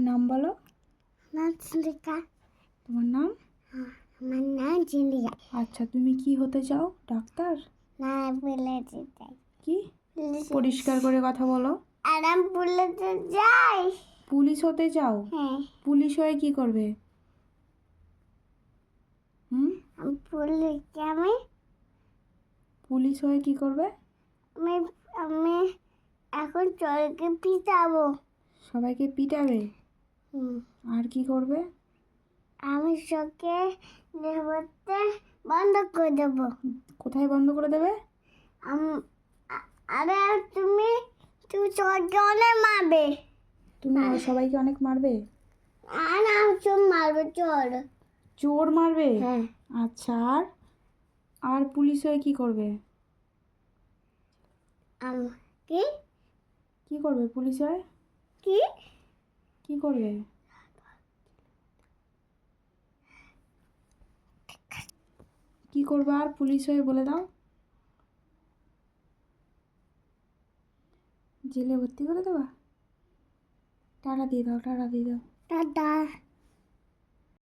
নাম বলো। নাম চিন্তিকা। তোমার নাম? আমার নাম চিন্তিকা। আচ্ছা, তুমি কি হতে চাও? ডাক্তার? না, পুলিশে যাই। কি? পরিষ্কার করে কথা বলো। আর আমি পুলিশে যাই। পুলিশ হতে চাও? হ্যাঁ। পুলিশ হয়ে কি করবে? পুলিশ হয়ে কি করবে? আমি এখন চোরকে পিটাবো। সবাইকে পিটাবে? আর কি করবে? আমি চোখে দেবতে বন্ধ করে দেবো। কোথায় বন্ধ করে দেবে? আরে তুমি চোরকে অনেক মারবে। তুমি সবাইকে অনেক মারবে? আর আমি চোর মারবো। চোর মারবে? হ্যাঁ। আচ্ছা, আর পুলিশ হয়ে কি করবে? কি কি করবে পুলিশ হয়ে? কি কি করবে? কি করবে আর পুলিশ হয়ে বলে দাও। জেলে ভর্তি করে দেবা? টাটা দিয়ে দাও, টাটা দিয়ে দাও। টাটা।